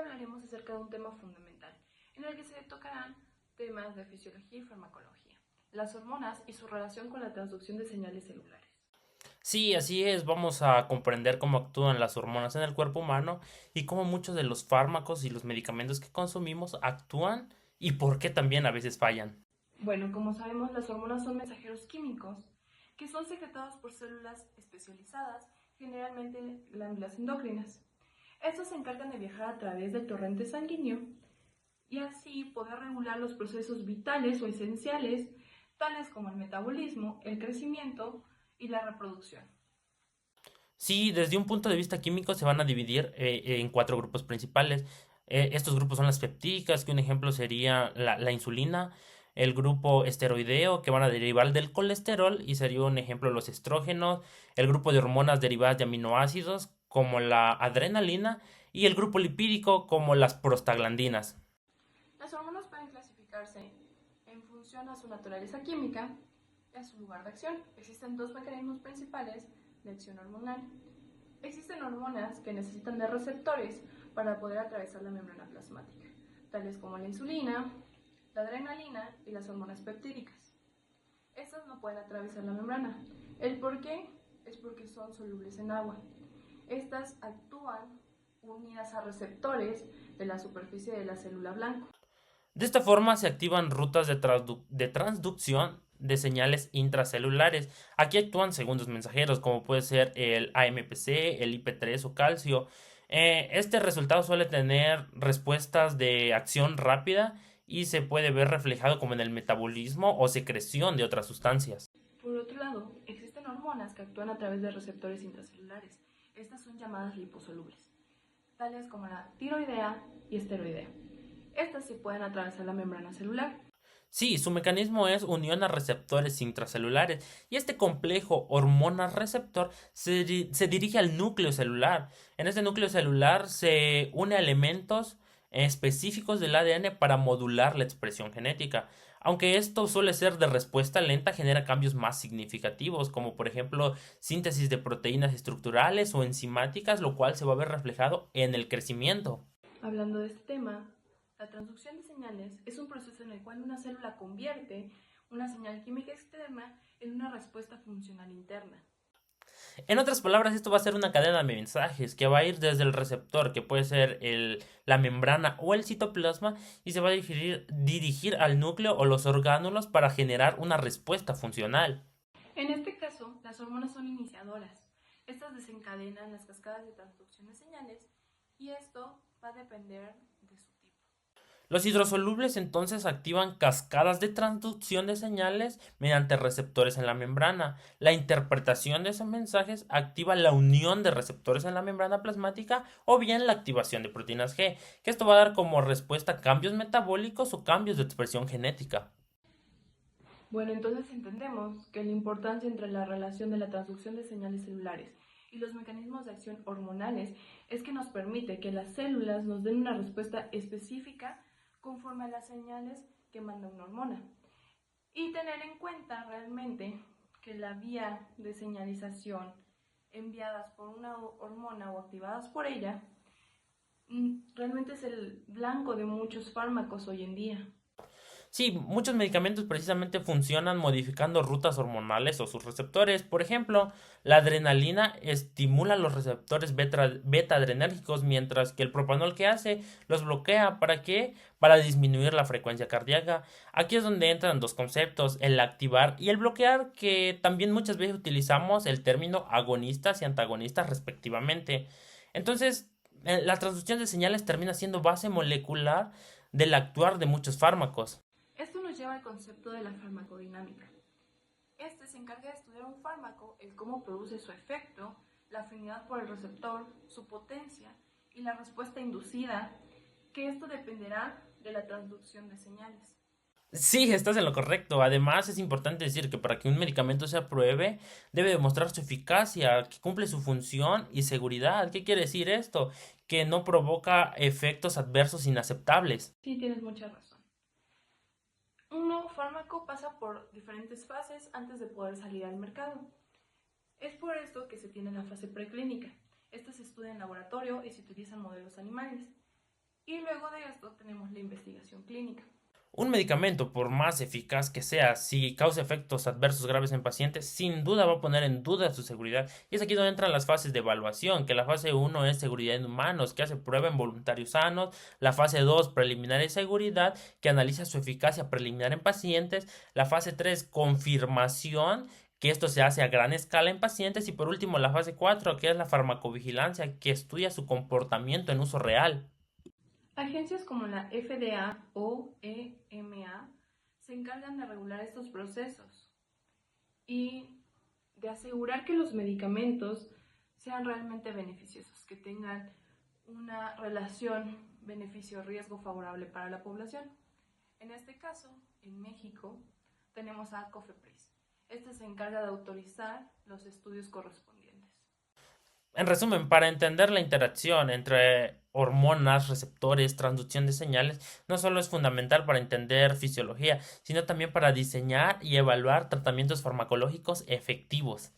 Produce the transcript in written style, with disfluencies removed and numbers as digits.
hablaremos acerca de un tema fundamental, en el que se tocarán temas de fisiología y farmacología, las hormonas y su relación con la transducción de señales celulares. Sí, así es, vamos a comprender cómo actúan las hormonas en el cuerpo humano y cómo muchos de los fármacos y los medicamentos que consumimos actúan y por qué también a veces fallan. Bueno, como sabemos, las hormonas son mensajeros químicos que son secretados por células especializadas, generalmente glándulas endocrinas. Estos se encargan de viajar a través del torrente sanguíneo y así poder regular los procesos vitales o esenciales, tales como el metabolismo, el crecimiento y la reproducción. Sí, desde un punto de vista químico se van a dividir en cuatro grupos principales. Estos grupos son las peptídicas, que un ejemplo sería la insulina, el grupo esteroideo, que van a derivar del colesterol, y sería un ejemplo los estrógenos, el grupo de hormonas derivadas de aminoácidos, como la adrenalina, y el grupo lipídico, como las prostaglandinas. Las hormonas pueden clasificarse en función a su naturaleza química y a su lugar de acción. Existen dos mecanismos principales de acción hormonal. Existen hormonas que necesitan de receptores para poder atravesar la membrana plasmática, tales como la insulina, la adrenalina y las hormonas peptídicas. Estas no pueden atravesar la membrana. ¿El por qué? Es porque son solubles en agua. Estas actúan unidas a receptores de la superficie de la célula blanco. De esta forma se activan rutas de transducción de señales intracelulares. Aquí actúan segundos mensajeros, como puede ser el AMPC, el IP3 o calcio. Este resultado suele tener respuestas de acción rápida y se puede ver reflejado como en el metabolismo o secreción de otras sustancias. Por otro lado, existen hormonas que actúan a través de receptores intracelulares. Estas son llamadas liposolubles, tales como la tiroidea y esteroidea. Estas sí pueden atravesar la membrana celular. Sí, su mecanismo es unión a receptores intracelulares y este complejo hormona-receptor se dirige al núcleo celular. En este núcleo celular se une a elementos específicos del ADN para modular la expresión genética. Aunque esto suele ser de respuesta lenta, genera cambios más significativos, como por ejemplo síntesis de proteínas estructurales o enzimáticas, lo cual se va a ver reflejado en el crecimiento. Hablando de este tema, la transducción de señales es un proceso en el cual una célula convierte una señal química externa en una respuesta funcional interna. En otras palabras, esto va a ser una cadena de mensajes que va a ir desde el receptor, que puede ser la membrana o el citoplasma, y se va a dirigir al núcleo o los orgánulos para generar una respuesta funcional. En este caso, las hormonas son iniciadoras. Estas desencadenan las cascadas de transducción de señales y esto va a depender de su tipo. Los hidrosolubles entonces activan cascadas de transducción de señales mediante receptores en la membrana. La interpretación de esos mensajes activa la unión de receptores en la membrana plasmática o bien la activación de proteínas G, que esto va a dar como respuesta cambios metabólicos o cambios de expresión genética. Bueno, entonces entendemos que la importancia entre la relación de la transducción de señales celulares y los mecanismos de acción hormonales es que nos permite que las células nos den una respuesta específica conforme a las señales que manda una hormona. Y tener en cuenta realmente que la vía de señalización enviadas por una hormona o activadas por ella realmente es el blanco de muchos fármacos hoy en día. Sí, muchos medicamentos precisamente funcionan modificando rutas hormonales o sus receptores. Por ejemplo, la adrenalina estimula los receptores beta adrenérgicos, mientras que el propanol que hace los bloquea. ¿Para qué? Para disminuir la frecuencia cardíaca. Aquí es donde entran dos conceptos, el activar y el bloquear, que también muchas veces utilizamos el término agonistas y antagonistas respectivamente. Entonces, la transducción de señales termina siendo base molecular del actuar de muchos fármacos. Esto nos lleva al concepto de la farmacodinámica. Este se encarga de estudiar un fármaco, el cómo produce su efecto, la afinidad por el receptor, su potencia y la respuesta inducida, que esto dependerá de la transducción de señales. Sí, estás en lo correcto. Además, es importante decir que para que un medicamento se apruebe, debe demostrar su eficacia, que cumple su función y seguridad. ¿Qué quiere decir esto? Que no provoca efectos adversos inaceptables. Sí, tienes mucha razón. Un nuevo fármaco pasa por diferentes fases antes de poder salir al mercado. Es por esto que se tiene la fase preclínica. Esta se estudia en laboratorio y se utilizan modelos animales. Y luego de esto tenemos la investigación clínica. Un medicamento, por más eficaz que sea, si causa efectos adversos graves en pacientes, sin duda va a poner en duda su seguridad. Y es aquí donde entran las fases de evaluación, que la fase 1 es seguridad en humanos, que hace prueba en voluntarios sanos; la fase 2, preliminar y seguridad, que analiza su eficacia preliminar en pacientes; la fase 3, confirmación, que esto se hace a gran escala en pacientes; y por último la fase 4, que es la farmacovigilancia, que estudia su comportamiento en uso real. Agencias como la FDA o EMA se encargan de regular estos procesos y de asegurar que los medicamentos sean realmente beneficiosos, que tengan una relación beneficio-riesgo favorable para la población. En este caso, en México, tenemos a COFEPRIS. Este se encarga de autorizar los estudios correspondientes. En resumen, para entender la interacción entre hormonas, receptores, transducción de señales, no solo es fundamental para entender fisiología, sino también para diseñar y evaluar tratamientos farmacológicos efectivos.